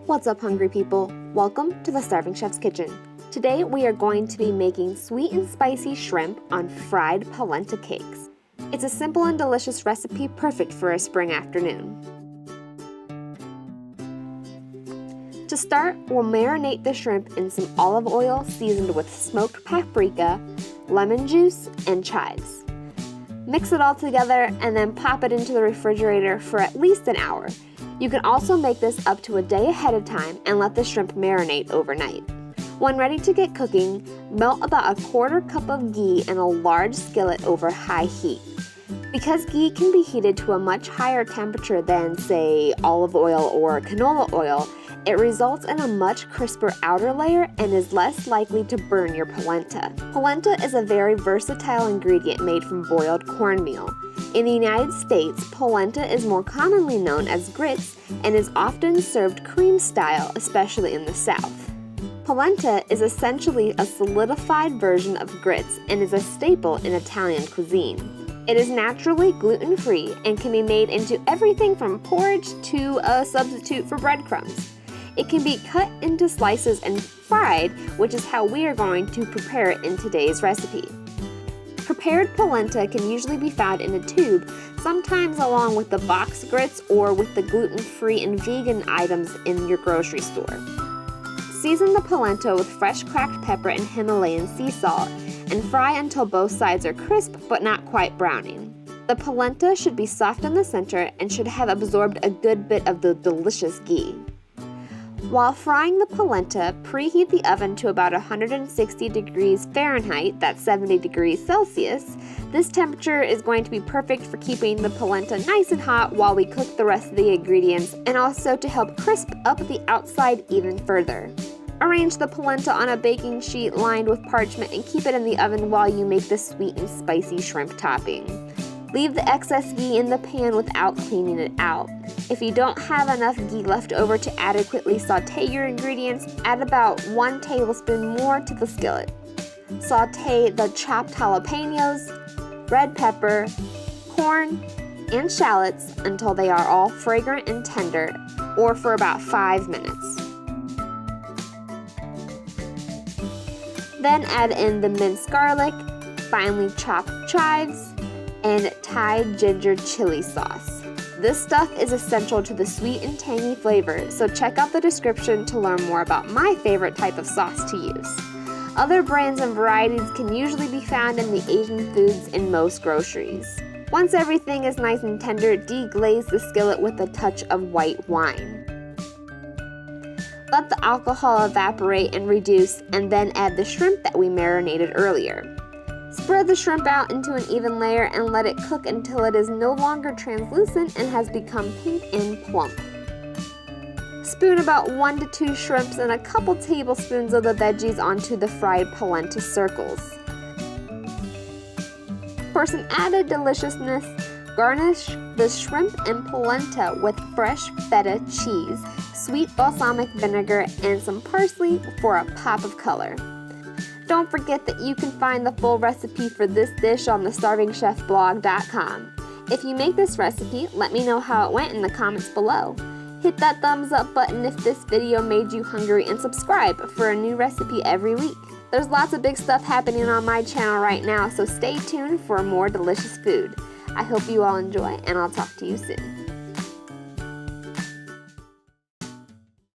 What's up, hungry people? Welcome to the Starving Chef's Kitchen. Today we are going to be making sweet and spicy shrimp on fried polenta cakes. It's a simple and delicious recipe perfect for a spring afternoon. To start, we'll marinate the shrimp in some olive oil seasoned with smoked paprika, lemon juice, and chives. Mix it all together and then pop it into the refrigerator for at least an hour. You can also make this up to a day ahead of time and let the shrimp marinate overnight. When ready to get cooking, melt about a quarter cup of ghee in a large skillet over high heat. Because ghee can be heated to a much higher temperature than, say, olive oil or canola oil, it results in a much crisper outer layer and is less likely to burn your polenta. Polenta is a very versatile ingredient made from boiled cornmeal. In the United States, polenta is more commonly known as grits and is often served cream style, especially in the South. Polenta is essentially a solidified version of grits and is a staple in Italian cuisine. It is naturally gluten-free and can be made into everything from porridge to a substitute for breadcrumbs. It can be cut into slices and fried, which is how we are going to prepare it in today's recipe. Prepared polenta can usually be found in a tube, sometimes along with the box grits or with the gluten-free and vegan items in your grocery store. Season the polenta with fresh cracked pepper and Himalayan sea salt and fry until both sides are crisp but not quite browning. The polenta should be soft in the center and should have absorbed a good bit of the delicious ghee. While frying the polenta, preheat the oven to about 160 degrees Fahrenheit, that's 70 degrees Celsius. This temperature is going to be perfect for keeping the polenta nice and hot while we cook the rest of the ingredients and also to help crisp up the outside even further. Arrange the polenta on a baking sheet lined with parchment and keep it in the oven while you make the sweet and spicy shrimp topping. Leave the excess ghee in the pan without cleaning it out. If you don't have enough ghee left over to adequately saute your ingredients, add about 1 tablespoon more to the skillet. Saute the chopped jalapenos, red pepper, corn, and shallots until they are all fragrant and tender, or for about 5 minutes. Then add in the minced garlic, finely chopped chives, and Thai ginger chili sauce. This stuff is essential to the sweet and tangy flavor, so check out the description to learn more about my favorite type of sauce to use. Other brands and varieties can usually be found in the Asian foods in most groceries. Once everything is nice and tender, deglaze the skillet with a touch of white wine. Let the alcohol evaporate and reduce, and then add the shrimp that we marinated earlier. Spread the shrimp out into an even layer and let it cook until it is no longer translucent and has become pink and plump. Spoon about 1 to 2 shrimps and a couple tablespoons of the veggies onto the fried polenta circles. For some added deliciousness, garnish the shrimp and polenta with fresh feta cheese, sweet balsamic vinegar, and some parsley for a pop of color. Don't forget that you can find the full recipe for this dish on the StarvingChefBlog.com. If you make this recipe, let me know how it went in the comments below. Hit that thumbs up button if this video made you hungry and subscribe for a new recipe every week. There's lots of big stuff happening on my channel right now, so stay tuned for more delicious food. I hope you all enjoy, and I'll talk to you soon.